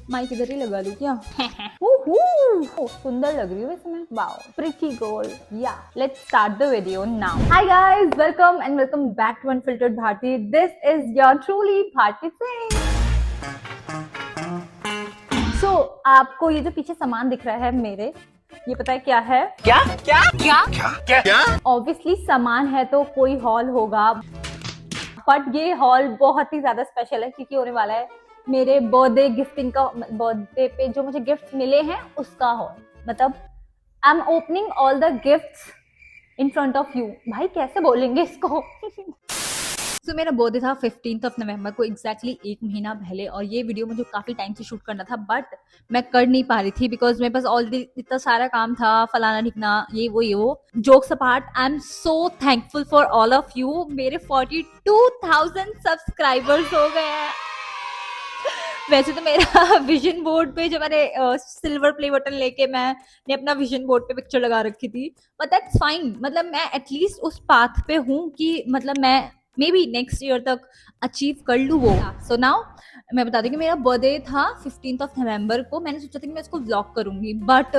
Mic इधर ही लगा लूं क्या? ओह, सुंदर लग रही हूँ वैसे मैं। Wow, pretty girl. Yeah let's start the video now. Hi guys, welcome back to unfiltered Bharti. This is your truly Bharti Singh. So आपको ये जो पीछे सामान दिख रहा है मेरे, ये पता है क्या है? क्या क्या क्या क्या क्या क्या? ऑब्वियसली सामान है तो कोई हॉल होगा, बट ये हॉल बहुत ही ज्यादा स्पेशल है क्योंकि होने वाला है मेरे बर्थडे गिफ्टिंग का। बर्थडे पे जो मुझे गिफ्ट मिले हैं उसका हॉल, मतलब I am opening all the gifts in front of you. भाई कैसे बोलेंगे इसको? तो मेरा बर्थडे था 15 नवंबर को, एग्जैक्टली एक महीना पहले, और ये वीडियो मुझे काफी टाइम से शूट करना था बट मैं कर नहीं पा रही थी बिकॉज मेरे पास ऑलरेडी इतना सारा काम था, फलाना ढिकना, ये वो। Jokes apart, I am so thankful for all of you. मेरे 42,000 सब्सक्राइबर्स हो गए हैं। वैसे तो मेरा विजन बोर्ड पे जो मैंने सिल्वर प्ले बटन लेके मैंने अपना विजन बोर्ड पे पिक्चर लगा रखी थी, बट दैट्स फाइन। मतलब मैं एटलीस्ट उस पाथ पे हूँ कि मतलब मैं मे बी नेक्स्ट ईयर तक अचीव कर लूँ वो। सो नाउ मैं बता दूं कि मेरा बर्थडे था 15 नवंबर को। मैंने सोचा था कि मैं इसको व्लॉग करूंगी, बट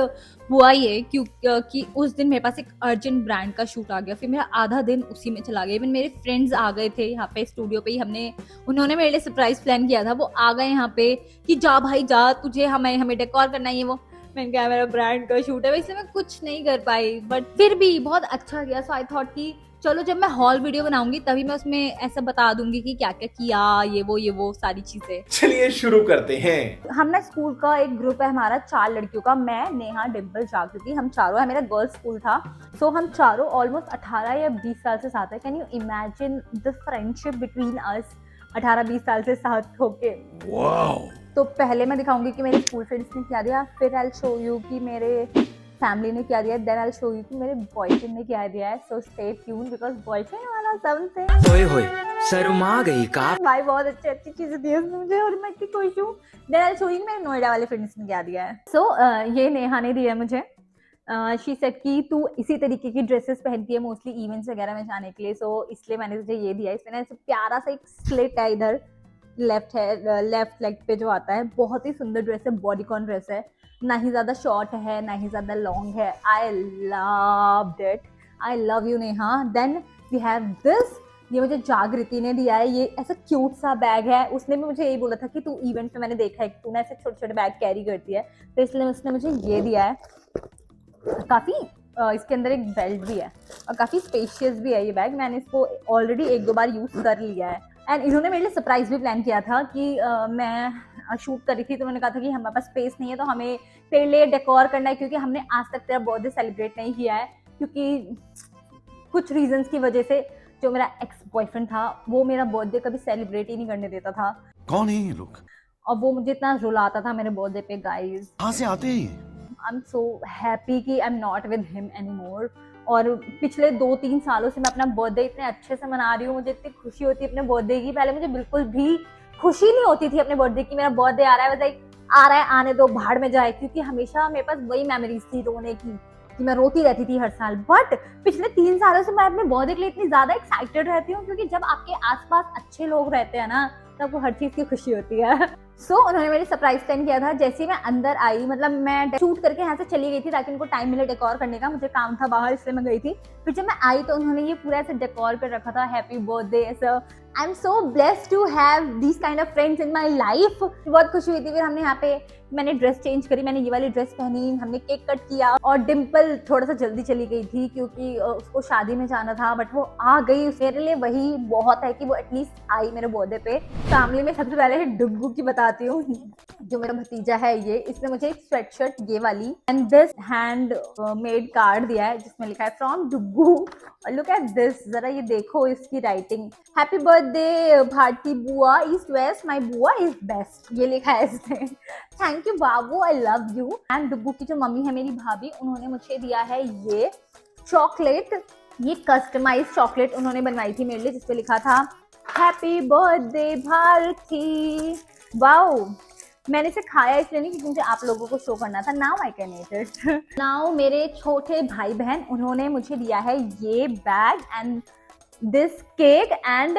हुआ ये कि उस दिन मेरे पास एक अर्जेंट ब्रांड का शूट आ गया, फिर मेरा आधा दिन उसी में चला गया। इवन मेरे फ्रेंड्स आ गए थे यहाँ पे स्टूडियो पे ही, उन्होंने मेरे लिए सरप्राइज प्लान किया था, वो आ गए यहाँ पे कि जा भाई जा, तुझे हमें डेकोर करना है ये वो। मैंने कहा मेरा ब्रांड का शूट है, वैसे मैं कुछ नहीं कर पाई बट फिर भी बहुत अच्छा गया। सो आई थॉट कि चलो जब मैं हॉल वीडियो बनाऊंगी तभी मैं उसमें ऐसा बता दूंगी कि क्या क्या किया, ये वो सारी चीजें। चलिए शुरू करते हैं। हम ना स्कूल का एक ग्रुप है हमारा, 4 लड़कियों का, मैं, नेहा, डिम्पल, जागृति, हम चारों है। मेरा गर्ल्स स्कूल था। सो हम चारों ऑलमोस्ट 18 या 20 साल से साथ है। Can you imagine the friendship between us? 18-20 साल से साथ होके। वाओ। तो पहले मैं दिखाऊंगी कि मेरे स्कूल फ्रेंड्स ने क्या दिया, फिर आई विल शो यू कि मेरे फैमिली ने क्या दिया, then I will show you कि मेरे बॉयफ्रेंड ने क्या दिया है। So stay tune because boyfriend वाला समथिंग। ओए होए शर्मा गई का। भाई बहुत अच्छी चीजें दी उसने मुझे और मैं इतनी खुश हूँ। Then I will show you मेरे नोएडा वाले फ्रेंड्स ने क्या दिया है। सो ये नेहा ने दिया मुझे। शी सेड कि तू इसी तरीके की ड्रेसेस पहनती है मोस्टली इवेंट्स वगैरह में जाने के लिए, सो इसलिए मैंने तुझे ये दिया। इसमें ऐसे प्यारा सा एक स्लिट है इधर लेफ्ट लेग पे जो आता है। बहुत ही सुंदर ड्रेस है, बॉडीकॉन ड्रेस है, ना ही ज्यादा शॉर्ट है ना ही ज्यादा लॉन्ग है। I loved it. I love you Neha. Then we have this, ये मुझे जागृति ने दिया है। ये ऐसा क्यूट सा बैग है। उसने भी मुझे यही बोला था कि तू इवेंट में, मैंने देखा है कि तू ना ऐसे छोटे छोटे बैग कैरी करती है, तो इसलिए उसने मुझे ये दिया है। काफी इसके अंदर एक बेल्ट भी है और काफी स्पेशियस भी है ये बैग। मैंने इसको ऑलरेडी 1-2 बार यूज कर लिया है। एंड इन्होंने मेरे लिए सरप्राइज भी प्लान किया था कि मैं शूट कर रही थी तो मैंने कहा था कि हमारे पास स्पेस नहीं है तो हमें तेरे लिए डेकोर करना है, क्योंकि हमने आज तक तेरा बर्थडे सेलिब्रेट नहीं किया है, क्योंकि कुछ रीजंस की वजह से जो मेरा एक्स बॉयफ्रेंड था वो मेरा बर्थडे कभी सेलिब्रेट ही नहीं करने देता था। कौन है ये लोग? और वो मुझे इतना रुलाता था मेरे बर्थडे पे। गाइस, कहाँ से आते हैं? आई एम सो हैप्पी कि I am not with him anymore. और पिछले 2-3 सालों से मैं अपना बर्थडे इतने अच्छे से मना रही हूँ। मुझे इतनी खुशी होती है अपने बर्थडे की। पहले मुझे बिल्कुल भी खुशी नहीं होती थी अपने बर्थडे की। मेरा बर्थडे आ रहा है, बताइए आ रहा है, आने दो, भाड़ में जाए, क्योंकि हमेशा मेरे पास वही मेमोरीज थी रोने की कि मैं रोती रहती थी हर साल। बट पिछले 3 सालों से मैं अपने बर्थडे के लिए इतनी ज्यादा एक्साइटेड रहती हूँ, क्योंकि जब आपके आसपास अच्छे लोग रहते हैं ना तब आपको हर चीज की खुशी होती है। सो उन्होंने मेरे सरप्राइज प्लान किया था। जैसे ही मैं अंदर आई, मतलब मैं शूट करके यहाँ से चली गई थी ताकि उनको टाइम मिले डेकोर करने का, मुझे काम था बाहर इसलिए मैं गई थी। फिर जब मैं आई तो उन्होंने ये पूरा ऐसे डेकोर कर रखा था, हैप्पी बर्थडे ऐसा। I am so blessed to have this kind of friends in my life. बहुत खुशी हुई थी। फिर हमने यहाँ पे, मैंने ड्रेस चेंज करी, मैंने ये वाली ड्रेस पहनी, हमने केक कट किया। और डिम्पल थोड़ा सा जल्दी चली गई थी क्योंकि उसको शादी में जाना था, बट वो आ गई। मेरे लिए वही बहुत है कि वो एटलीस्ट आई मेरे बर्थडे पे। फैमिली में सबसे पहले डुग्गू की बताती हूँ, जो मेरा भतीजा है ये, इसने मुझे एक स्वेटशर्ट ये वाली and this hand made card दिया है जिसमें लिखा है फ्रॉम डुग्गू। और लुक एट दिस, जरा ये देखो इसकी राइटिंग, हैप्पी बर्थडे भारती बुआ, ईस्ट वेस्ट माय बुआ इज बेस्ट, ये लिखा है इसने। Thank you Babu, I love you. And Duggu की जो मम्मी है मेरी भाभी, उन्होंने मुझे दिया है ये चॉकलेट, ये कस्टमाइज चॉकलेट उन्होंने बनवाई थी मेरे लिए, जिसपे लिखा था हैप्पी बर्थडे भारती। वाओ, मैंने इसे खाया इसलिए नहीं क्योंकि मुझे आप लोगों को शो करना था। Now I can eat it. Now मेरे छोटे भाई बहन, उन्होंने मुझे दिया है ये bag and this cake and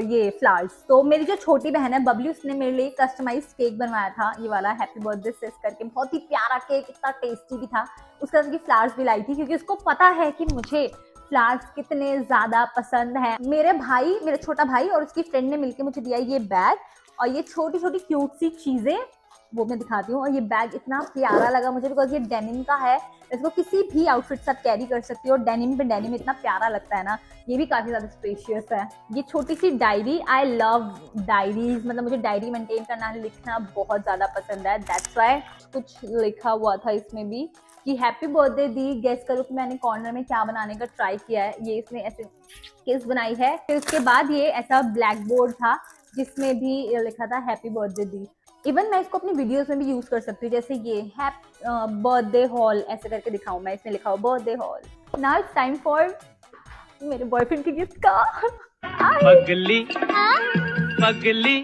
ये फ्लावर्स। तो मेरी जो छोटी बहन है बबली, उसने मेरे लिए कस्टमाइज्ड केक बनवाया था, ये वाला हैप्पी बर्थडे सेस करके, बहुत ही प्यारा केक, इतना टेस्टी भी था। उसके साथ फ्लावर्स भी लाई थी क्योंकि उसको पता है कि मुझे फ्लावर्स कितने ज्यादा पसंद है। मेरा छोटा भाई और उसकी फ्रेंड ने मिलकर मुझे दिया ये बैग और ये छोटी छोटी क्यूट सी चीजें, वो मैं दिखाती हूँ। और ये बैग इतना प्यारा लगा मुझे बिकॉज ये डेनिम का है, इसको किसी भी आउटफिट साथ कैरी कर सकती हो और डेनिम पे डेनिम इतना प्यारा लगता है ना। ये भी काफी ज्यादा स्पेशियस है। ये छोटी सी डायरी, आई लव डायरीज, मतलब मुझे डायरी मेंटेन करना, लिखना बहुत ज्यादा पसंद है। दैट्स व्हाई कुछ लिखा हुआ था इसमें भी कि हैप्पी बर्थडे दी। गेस करो कि मैंने कॉर्नर में क्या बनाने का ट्राई किया है। ये इसने ऐसे किस बनाई है। फिर उसके बाद ये ऐसा ब्लैक बोर्ड था जिसमें भी लिखा था हैप्पी बर्थडे दी। इवन मैं इसको अपनी वीडियोस में भी यूज कर सकती हूँ, जैसे ये बर्थडे हॉल ऐसे करके दिखाऊं मैं, इसमें लिखा हो birthday hall. Now it's time for मेरे बॉयफ्रेंड की गिफ्ट का। पगली पगली।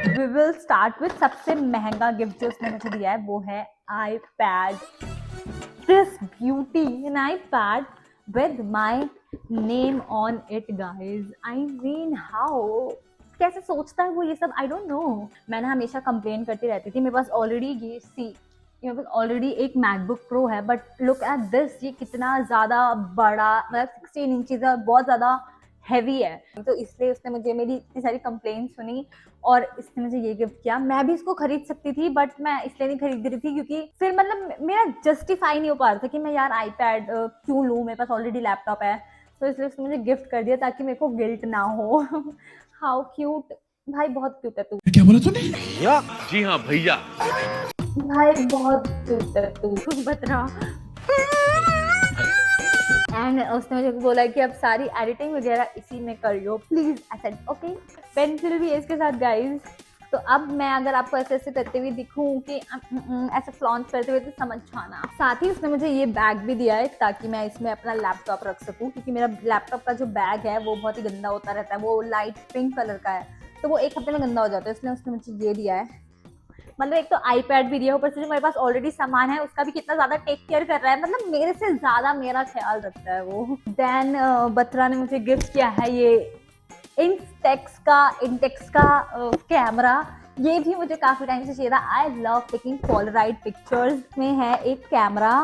वी विल स्टार्ट विद सबसे महंगा गिफ्ट जो उसने मुझे दिया है, वो है iPad। This beauty, an iPad with my name on it guys। I mean how, कैसे सोचता है वो ये सब, आई डोंट नो। मैं ना हमेशा कंप्लेन करती रहती थी, मेरे पास ऑलरेडी मेरे पास ऑलरेडी एक मैकबुक प्रो है, बट लुक एट दिस, ये कितना ज़्यादा बड़ा, मतलब 16 इंचेस है, बहुत ज़्यादा हैवी है। तो इसलिए उसने मुझे मेरी इतनी सारी कंप्लेन सुनी और इसने मुझे ये गिफ्ट किया। मैं भी इसको खरीद सकती थी बट मैं इसलिए नहीं खरीद रही थी क्योंकि फिर मतलब मेरा जस्टिफाई नहीं हो पा रहा था कि मैं यार iPad क्यों लूँ, मेरे पास ऑलरेडी लैपटॉप है। तो इसलिए उसने मुझे गिफ्ट कर दिया ताकि मेरे को गिल्ट ना हो। हाउ क्यूट भाई, बहुत क्यूट है तू। क्या बोला तूने? जी हाँ भैया। भाई बहुत क्यूट है तू, बता। एंड उसने मुझे बोला कि अब सारी एडिटिंग वगैरह इसी में करियो please. I said okay. Pencil भी है इसके साथ गाइस। तो अब मैं अगर आपको ऐसे ऐसे करते हुए दिखूं कि ऐसे फ्लॉन्ट करते हुए, तो समझ जाना। साथ ही उसने मुझे ये बैग भी दिया है ताकि मैं इसमें अपना लैपटॉप रख सकूं, क्योंकि मेरा लैपटॉप का जो बैग है वो बहुत ही गंदा होता रहता है। वो लाइट पिंक कलर का है तो वो एक हफ्ते में गंदा हो जाता है, इसलिए उसने मुझे ये दिया है। मतलब एक तो iPad भी दिया, ऊपर से जो मेरे पास ऑलरेडी सामान है उसका भी कितना ज्यादा टेक केयर कर रहा है, मतलब मेरे से ज्यादा मेरा ख्याल रखता है वो। देन बत्रा ने मुझे गिफ्ट किया है ये इंटेक्स का कैमरा। ये भी मुझे काफी टाइम से चाहिए था। I love taking Polaroid pictures. में है एक कैमरा,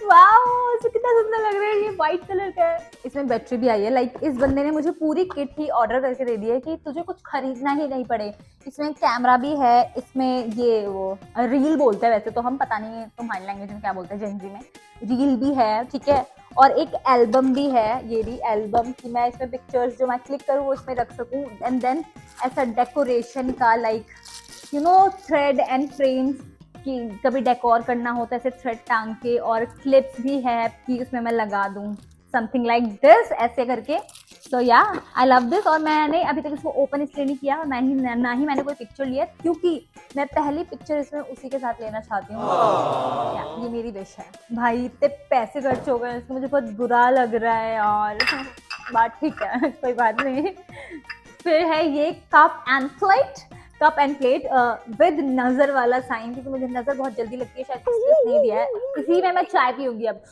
वाओ कितना सुंदर लग रहा है, ये व्हाइट कलर का है। इसमें बैटरी भी आई है। लाइक इस बंदे ने मुझे पूरी किट ही ऑर्डर करके दे दी है कि तुझे कुछ खरीदना ही नहीं पड़े। इसमें कैमरा भी है, इसमें ये वो रील बोलते हैं वैसे तो हम, पता नहीं तुम्हारी लैंग्वेज में क्या बोलते हैं, जेनजी में रील भी है, ठीक है। और एक एल्बम भी है, ये भी एल्बम कि मैं इसमें पिक्चर्स जो मैं क्लिक करूँ वो इसमें रख सकूँ। एंड देन ऐसा डेकोरेशन का, like you know thread and frames, कि कभी डेकोर करना होता है ऐसे थ्रेड टांग के, और क्लिप्स भी है कि उसमें मैं लगा दूं समथिंग लाइक दिस ऐसे करके। तो या आई लव दिस। और मैंने अभी तक इसको ओपन इसलिए नहीं किया, ना ही मैंने कोई पिक्चर लिया, क्योंकि मैं पहली पिक्चर इसमें उसी के साथ लेना चाहती हूँ। ये मेरी विश है। भाई इतने पैसे खर्च हो गए इसमें, मुझे बहुत बुरा लग रहा है यार। बात ठीक है, कोई बात नहीं। फिर है ये कप एंड प्लेट विद नजर वाला साइन, क्योंकि मुझे नजर बहुत जल्दी लगती है, शायद इसलिए नहीं दिया है। इसी में मैं चाय पीऊंगी अब।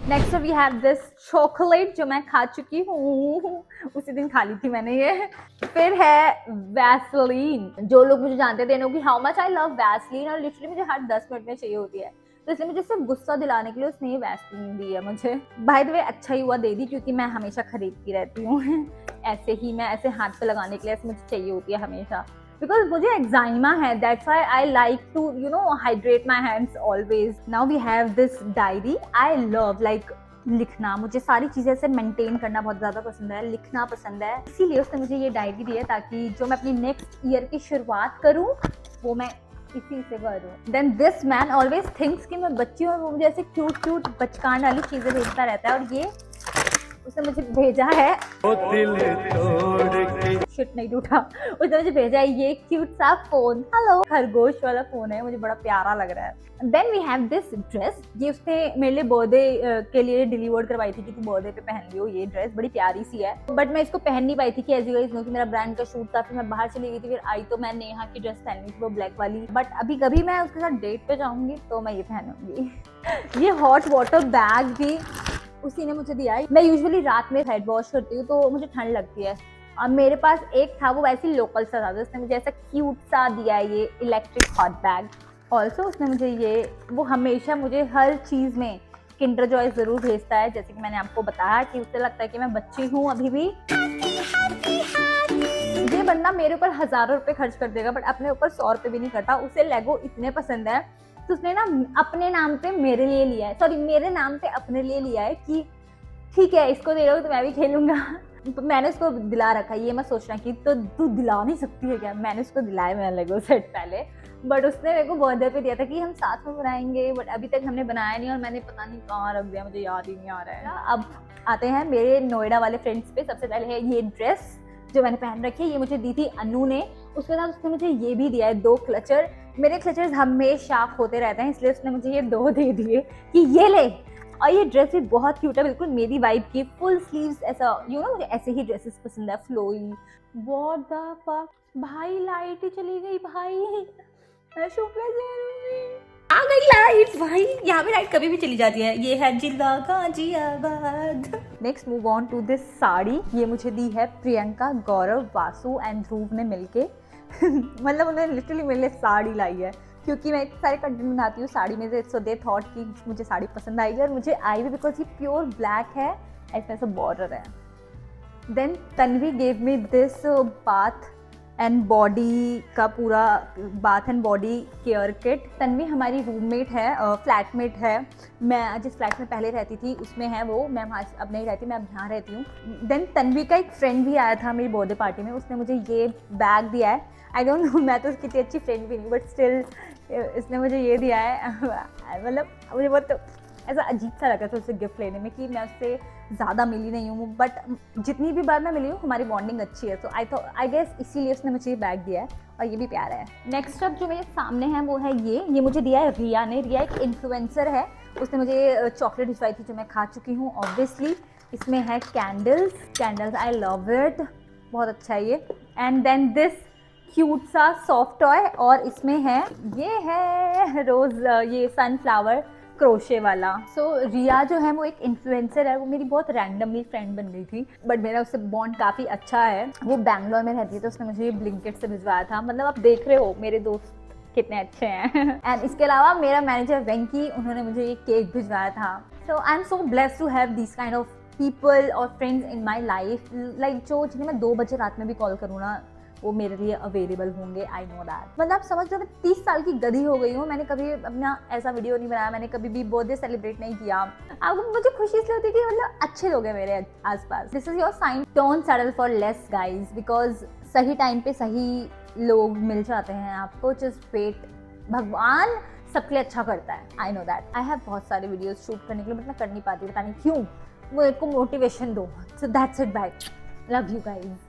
Next we have this chocolate जो मैं खा चुकी हूँ, उसी दिन खा ली थी मैंने ये। फिर है वैसलीन। जो लोग मुझे जानते थे कि how much I love Vaseline, और लिटरली मुझे हर 10 मिनट में चाहिए होती है, तो इसलिए मुझे सिर्फ गुस्सा दिलाने के लिए उसने ये वैसलीन दी है मुझे। बाय द वे अच्छा ही हुआ दे दी, क्योंकि मैं हमेशा खरीदती रहती हूँ ऐसे ही, मैं ऐसे हाथ पे लगाने के लिए ऐसे मुझे चाहिए होती है हमेशा, बिकॉज मुझे एक्साइमा है। That's why I like to hydrate my hands always. Now we have this diary. I love like लिखना, मुझे सारी चीजें से मेंटेन करना बहुत ज्यादा पसंद है, लिखना पसंद है, इसीलिए उसने मुझे ये डायरी दी है ताकि जो मैं अपनी नेक्स्ट ईयर की शुरुआत करूँ वो मैं इसी से करूँ। Then this man always thinks कि मैं बच्ची हूँ, वो मुझे ऐसे क्यूट बचकान वाली चीजें भेजता रहता है। और ये उसने मुझे भेजा है, शिट नहीं टूटा, उसने मुझे भेजा है ये क्यूट सा फोन। हेलो, खरगोश वाला फोन है, मुझे बड़ा प्यारा लग रहा है। Then we have this dress. ये उसने मेरे लिए बर्थडे के लिए डिलीवर्ड करवाई थी कि तू बर्थडे पे पहन लियो। ये ड्रेस बड़ी प्यारी सी है, बट मैं इसको पहन नहीं पाई थी कि एज यू गाइस नो कि मेरा ब्रांड का शूट था, फिर मैं बाहर चली गई थी, फिर आई तो मैं नेहा की ड्रेस पहनी थी, वो ब्लैक वाली। बट अभी कभी मैं उसके साथ डेट पे जाऊंगी तो मैं ये पहनूंगी। ये हॉट वाटर बैग भी उसी ने मुझे दिया है। मैं यूजुअली रात में हेड वॉश करती हूँ तो मुझे ठंड लगती है, और मेरे पास एक था वो वैसे ही लोकल सा था, तो उसने मुझे ऐसा क्यूट सा दिया है ये इलेक्ट्रिक हॉट बैग। ऑल्सो उसने मुझे ये, वो हमेशा मुझे हर चीज़ में किंडर जॉय ज़रूर भेजता है, जैसे कि मैंने आपको बताया कि उससे लगता है कि मैं बच्ची हूँ अभी भी। ये बंदा मेरे ऊपर हज़ारों रुपए खर्च कर देगा बट अपने ऊपर 100 रुपये भी नहीं करता। उसे लेगो इतने पसंद है तो उसने ना अपने नाम पे मेरे लिए लिया है, सॉरी मेरे नाम पे अपने लिए लिया है कि ठीक है इसको दे रहे हो तो मैं भी खेलूंगा। तो मैंने उसको दिला रखा है, ये मत सोचना कि तो तू दिला नहीं सकती है क्या, मैंने उसको दिलाया मेरा लेगो सेट पहले, बट उसने मेरे को बर्थडे पे दिया था कि हम साथ में बनाएंगे, बट अभी तक हमने बनाया नहीं और मैंने पता नहीं कहाँ रख दिया, मुझे याद ही नहीं आ रहा है। अब आते हैं मेरे नोएडा वाले फ्रेंड्स पे। सबसे पहले है ये ड्रेस जो मैंने पहन रखी है, ये मुझे दी थी अनु ने। उसके साथ उसने मुझे ये भी दिया है 2 क्लचर। मेरे क्लचर्स हमेशा होते रहते हैं इसलिए उसने मुझे ये 2 दे दिए कि ये ले। और ये ड्रेस भी बहुत क्यूट है, बिल्कुल मेरी वाइब की, फुल स्लीव्स, ऐसा मुझे ऐसे ही ड्रेसेस पसंद है, फ्लोई। व्हाट द फक भाई, लाइट ही चली गई भाई, मैं आ गई लाइट भाई, यहाँ पे लाइट कभी भी चली जाती है। ये है जिला Ghaziabad. Next move on to this sari. ये मुझे दी है प्रियंका, गौरव, वासु एंड ध्रुव ने मिलके। मतलब उन्होंने लिटरली मेरे लिए साड़ी लाई है क्योंकि मैं इतने सारे कंटेंट बनाती हूँ साड़ी में से, सो दे थॉट कि मुझे साड़ी पसंद आएगी, और मुझे आई भी बिकॉज ये प्योर ब्लैक है, इसमें से बॉर्डर है। Then Tanvi gave me this bath and body का पूरा bath and body care kit. Tanvi हमारी रूममेट है, फ्लैटमेट है। मैं जिस फ्लैट में पहले रहती थी उसमें है वो, मैं वहाँ अब नहीं रहती, मैं अब यहाँ रहती हूँ। देन तन्वी का एक फ्रेंड भी आया था मेरी बर्थडे पार्टी में, उसने मुझे ये बैग दिया है। आई डोंट नो, मैं तो उसकी इतनी अच्छी फ्रेंड भी नहीं, बट स्टिल इसने मुझे ये दिया है। मतलब मुझे बहुत ऐसा अजीब सा लगा था उससे गिफ्ट लेने में कि मैं उससे ज़्यादा मिली नहीं हूँ, बट जितनी भी बार मैं मिली हूँ हमारी बॉन्डिंग अच्छी है, तो आई गेस इसीलिए उसने मुझे ये बैग दिया है, और ये भी प्यारा है। नेक्स्ट अप जो मेरे सामने है वो है ये मुझे दिया है रिया ने। रिया एक इन्फ्लुएंसर है, उसने मुझे चॉकलेट भिजवाई थी जो मैं खा चुकी हूँ ऑब्वियसली। इसमें है कैंडल्स, आई लव इट, बहुत अच्छा है ये। एंड देन दिस क्यूट सा सॉफ्ट टॉय, और इसमें है ये है रोज, ये सनफ्लावर क्रोशे वाला। सो रिया जो है वो एक इन्फ्लुएंसर है, वो मेरी बहुत रैंडमली फ्रेंड बन गई थी, बट मेरा उससे बॉन्ड काफ़ी अच्छा है। वो बैंगलोर में रहती है तो उसने मुझे ये ब्लिंकिट से भिजवाया था। मतलब आप देख रहे हो मेरे दोस्त कितने अच्छे हैं। एंड इसके अलावा मेरा मैनेजर वेंकी, उन्होंने मुझे ये केक भिजवाया था। So I am so blessed to have this kind of people और friends in my life, like जिन्हें मैं 2 बजे रात में भी कॉल करूँ ना वो मेरे लिए अवेलेबल होंगे। I know that. मतलब आप समझ रहे हो मैं 30 साल की गधी हो गई हूँ, मैंने कभी अपना ऐसा वीडियो नहीं बनाया, मैंने कभी भी बर्थडे सेलिब्रेट नहीं किया। अब मुझे खुशी इसलिए होती है कि मतलब अच्छे लोग हैं मेरे आसपास। This is your sign, don't settle for less guys, because सही टाइम पे सही लोग मिल जाते हैं आपको। जस्ट वेट, भगवान सबके लिए अच्छा करता है। I know that. I have बहुत सारे वीडियोज शूट करने के लिए, बट मैं कर नहीं पाती, पता नहीं क्यों। वो एक को मोटिवेशन दो। So that's it, bye, love you guys.